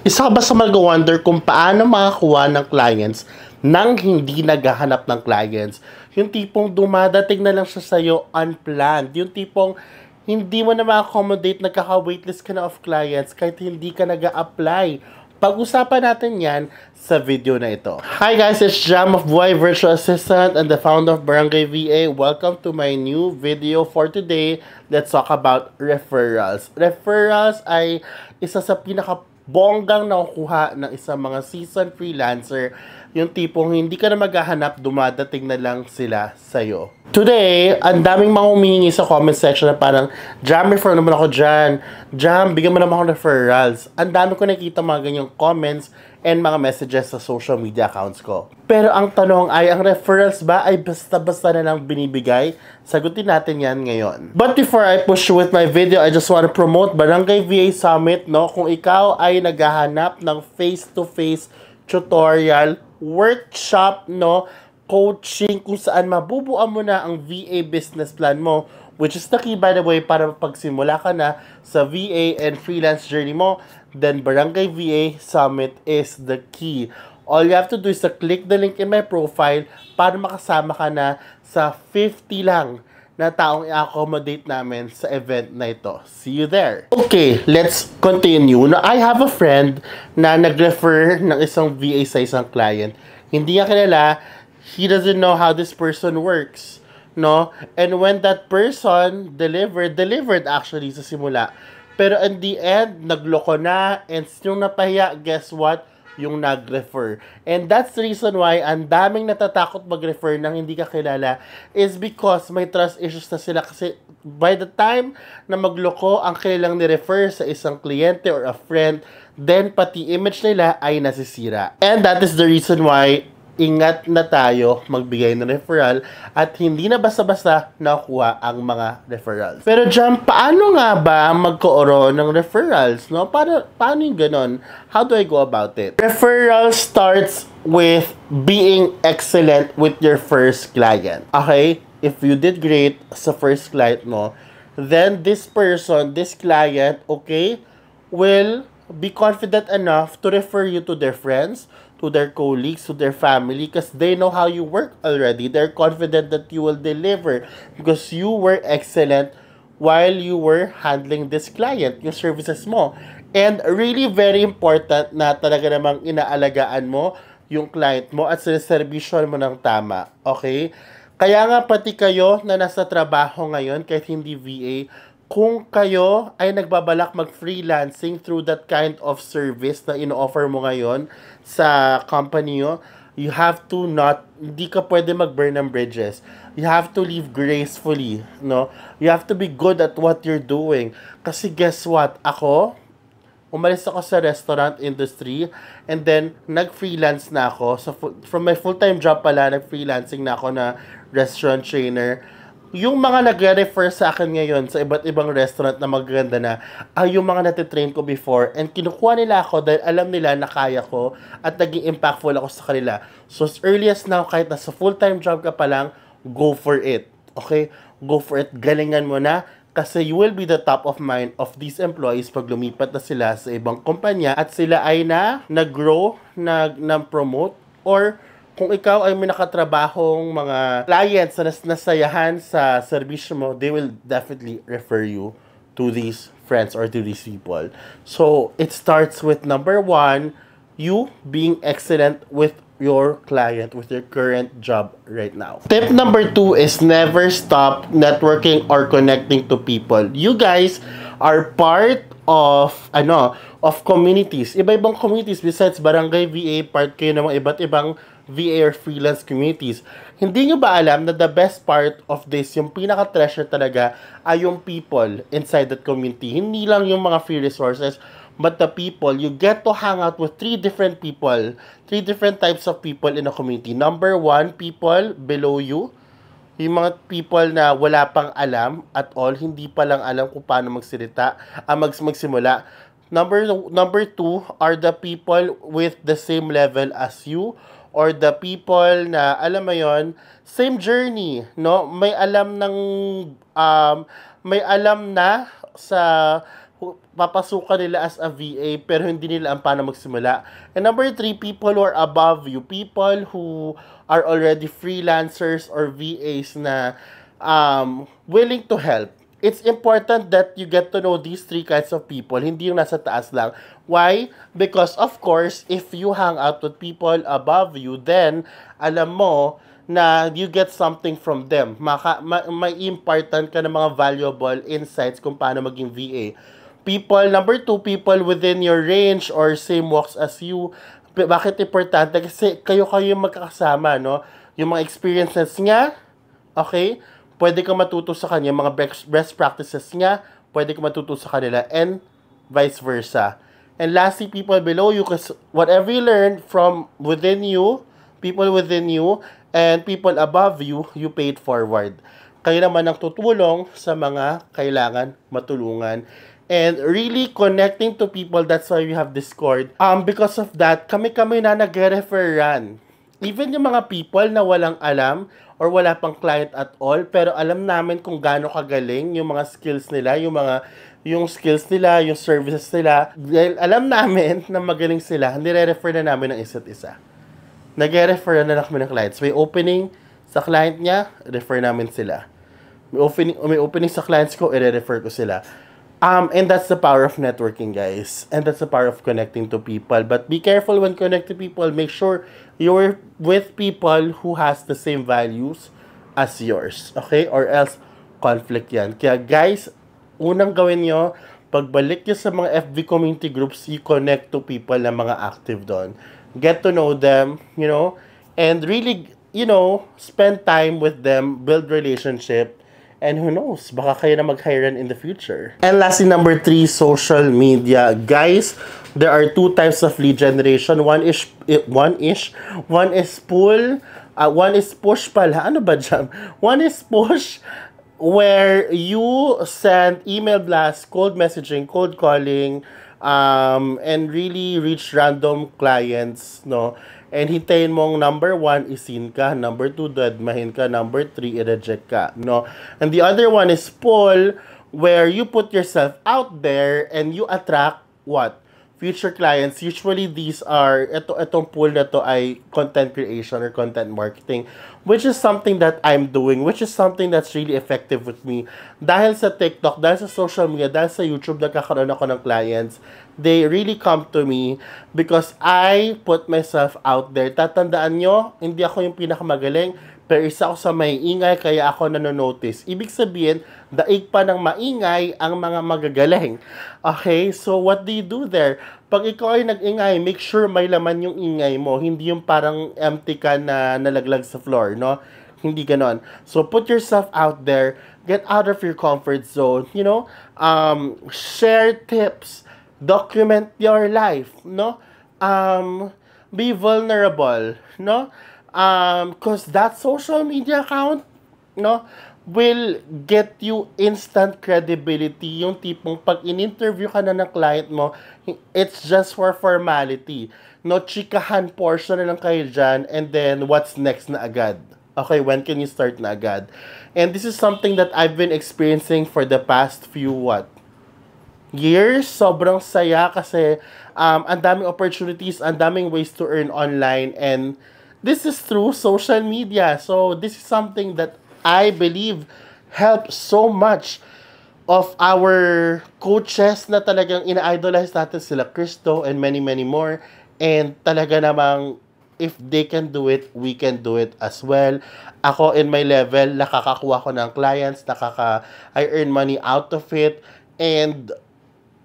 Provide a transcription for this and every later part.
Isa ka ba sa mag-wonder kung paano makakuha ng clients nang hindi naghahanap ng clients? Yung tipong dumadating na lang siya sa'yo unplanned. Yung tipong hindi mo na ma-accommodate, nagkaka-waitlist ka na of clients kahit hindi ka nag-a-apply. Pag-usapan natin yan sa video na ito. Hi guys, it's Jam of Buhay Virtual Assistant and the founder of Barangay VA. Welcome to my new video for today. Let's talk about referrals. Referrals ay isa sa pinaka-bonggang nakukuha ng isang mga seasoned freelancer. Yung tipong hindi ka na maghahanap, dumadating na lang sila sa'yo. Today, ang daming mga humihingi sa comment section na parang, Jam, refer naman ako dyan. Jam, bigyan mo naman ako referrals. Ang dami ko nakikita mga ganyang comments and mga messages sa social media accounts ko. Pero ang tanong ay, ang referrals ba ay basta-basta na lang binibigay? Sagutin natin yan ngayon. But before I push with my video, I just want to promote Barangay VA Summit, no? Kung ikaw ay naghahanap ng face-to-face tutorial, workshop, no, coaching, kung saan mabubuan mo na ang VA business plan mo, which is the key, by the way, para pagsimula ka na sa VA and freelance journey mo, then Barangay VA Summit is the key. All you have to do is to click the link in my profile para makasama ka na sa 50 lang na taong i-accommodate namin sa event na ito. See you there! Okay, let's continue. Now, I have a friend na nag-refer ng isang VA sa isang client. Hindi niya kilala, he doesn't know how this person works, no? And when that person delivered actually sa simula. Pero in the end, nagloko na, and yung napahiya, guess what? Yung nag-refer. And that's the reason why ang daming natatakot mag-refer nang hindi ka kilala is because may trust issues na sila, kasi by the time na magloko ang kailang ni-refer sa isang kliyente or a friend, then pati image nila ay nasisira. And that is the reason why ingat na tayo magbigay ng referral at hindi na basta-basta nakuha ang mga referrals. Pero Jam, paano nga ba magkaroon ng referrals? No? Paano yung ganon? How do I go about it? Referral starts with being excellent with your first client. Okay? If you did great sa first client mo, then this client, okay, will be confident enough to refer you to their friends, to their colleagues, to their family, because they know how you work already. They're confident that you will deliver because you were excellent while you were handling this client, yung services mo. And really very important na talaga namang inaalagaan mo yung client mo at sineservisyon mo ng tama. Okay? Kaya nga pati kayo na nasa trabaho ngayon, kahit hindi VA, kung kayo ay nagbabalak mag-freelancing through that kind of service na ino-offer mo ngayon sa company nyo, you have to hindi ka pwede mag-burn ng bridges. You have to live gracefully, no? You have to be good at what you're doing. Kasi guess what? Ako, umalis ako sa restaurant industry and then nag-freelance na ako. So, from my full-time job pala, nag-freelancing na ako na restaurant trainer. Yung mga nagre-refer sa akin ngayon sa iba't ibang restaurant na magaganda na ay yung mga natitrain ko before, and kinukuha nila ako dahil alam nila na kaya ko at naging impactful ako sa kanila. So as early as now, kahit nasa full-time job ka pa lang, go for it. Okay? Go for it. Galingan mo na kasi you will be the top of mind of these employees pag lumipat na sila sa ibang kumpanya at sila ay nag-grow, nag-promote, or kung ikaw ay may nakatrabahong mga clients na nasayahan sa servisyo mo, they will definitely refer you to these friends or to these people. So, it starts with number 1, you being excellent with your client, with your current job right now. Tip number 2 is never stop networking or connecting to people. You guys are part of communities. Iba-ibang communities besides Barangay VA, part kayo ng mga iba't ibang VA or freelance communities. Hindi nyo ba alam na the best part of this, yung pinaka-treasure talaga, ay yung people inside that community. Hindi lang yung mga free resources, but the people. You get to hang out with 3 different people, 3 different types of people in a community. Number 1, people below you. Yung mga people na wala pang alam at all, hindi pa lang alam kung paano magsimula. Number 2 are the people with the same level as you, or the people na, alam mo yon, same journey, no? May alam na sa papasukan nila as a VA pero hindi nila ang paano magsimula. And number 3, people who are above you, people who are already freelancers or VAs na willing to help. It's important that you get to know these 3 kinds of people, hindi yung nasa taas lang. Why? Because of course, if you hang out with people above you, then alam mo na you get something from them. May important ka ng mga valuable insights kung paano maging VA. People, number 2, people within your range or same walks as you. Bakit importante? Kasi kayo yung magkakasama, no? Yung mga experiences niya, okay? Pwede kang matuto sa kanya, mga best practices niya, pwede kang matuto sa kanila, and vice versa. And lastly, people below you, because whatever you learn from within you, people within you, and people above you, you paid forward. Kayo naman ang tutulong sa mga kailangan matulungan. And really connecting to people, that's why we have Discord. Because of that, kami na nag-referan. Even yung mga people na walang alam or wala pang client at all, pero alam namin kung gaano kagaling yung mga skills nila, yung skills nila, yung services nila. Dahil alam namin na magaling sila, nire-refer na namin ng isa't isa. Nag-refer na kami ng clients. May opening sa client niya, refer namin sila. May opening sa clients ko, i-refer ko sila. And that's the power of networking, guys. And that's the power of connecting to people. But be careful when connecting to people. Make sure you're with people who has the same values as yours. Okay? Or else, conflict yan. Kaya, guys, unang gawin nyo, pagbalik nyo sa mga FB community groups, you connect to people na mga active doon. Get to know them, and really, spend time with them, build relationship, and who knows, baka kayo na mag-hire in the future. And lastly, number 3, social media. Guys, there are 2 types of lead generation. One is push pala. Ano ba dyan? One is push, where you send email blast, cold messaging, cold calling, and really reach random clients, no? And hintayin mong number 1, isin ka. Number 2, dadmahin ka. Number 3, i-reject ka, no? And the other one is pull, where you put yourself out there and you attract what? Future clients. Usually, these are, itong pool na to ay content creation or content marketing, which is something that I'm doing, which is something that's really effective with me. Dahil sa TikTok, dahil sa social media, dahil sa YouTube, nagkakaroon ako ng clients. They really come to me because I put myself out there. Tatandaan nyo, hindi ako yung pinakamagaling, pero isa ako sa may ingay, kaya ako nanonotice. Ibig sabihin, daig pa ng maingay ang mga magagaling. Okay, so what do you do there? Pag ikaw ay nag-ingay, make sure may laman yung ingay mo. Hindi yung parang empty ka na nalaglag sa floor, no? Hindi ganon. So put yourself out there. Get out of your comfort zone. Share tips. Document your life, no? Be vulnerable, no? Because that social media account, no, will get you instant credibility. Yung tipong pag in-interview ka na ng client mo, it's just for formality. No, chikahan portion na lang kayo dyan, and then what's next na agad. Okay, when can you start na agad? And this is something that I've been experiencing for the past few, years. Sobrang saya kasi ang daming opportunities, ang daming ways to earn online, and this is through social media. So this is something that I believe helps so much of our coaches na talagang ina-idolize natin sila, Cristo and many more, and talaga namang if they can do it, we can do it as well. Ako in my level, nakakakuha ko ng clients, I earn money out of it, and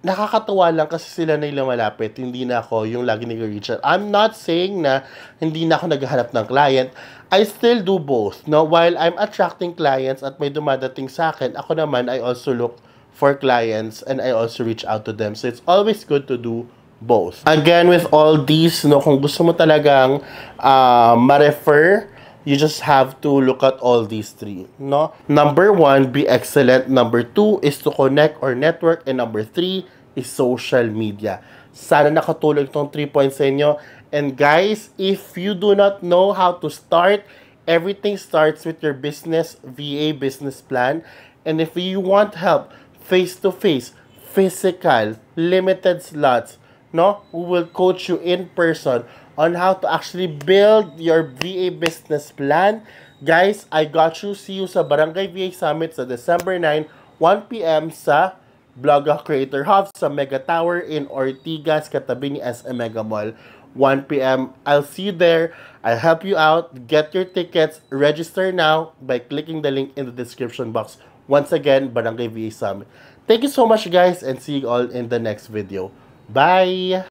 nakakatuwa lang kasi sila na yung malapit, hindi na ako yung lagi nag-reach out. I'm not saying na hindi na ako naghahanap ng client. I still do both. No? While I'm attracting clients at may dumadating sa akin, ako naman, I also look for clients and I also reach out to them. So it's always good to do both. Again, with all these, kung gusto mo talagang ma-refer, you just have to look at all these 3, no? Number 1, be excellent. Number 2 is to connect or network. And number 3 is social media. Sana nakatulong itong 3 points sa inyo. And guys, if you do not know how to start, everything starts with your business, VA business plan. And if you want help face-to-face, physical, limited slots, no? Who will coach you in person on how to actually build your VA business plan. Guys, I got you. See you sa Barangay VA Summit sa December 9, 1 p.m. sa Blogger Creator Hub sa Mega Tower in Ortigas, katabi ni SM Mega Mall. 1 p.m. I'll see you there. I'll help you out. Get your tickets. Register now by clicking the link in the description box. Once again, Barangay VA Summit. Thank you so much, guys, and see you all in the next video. Bye!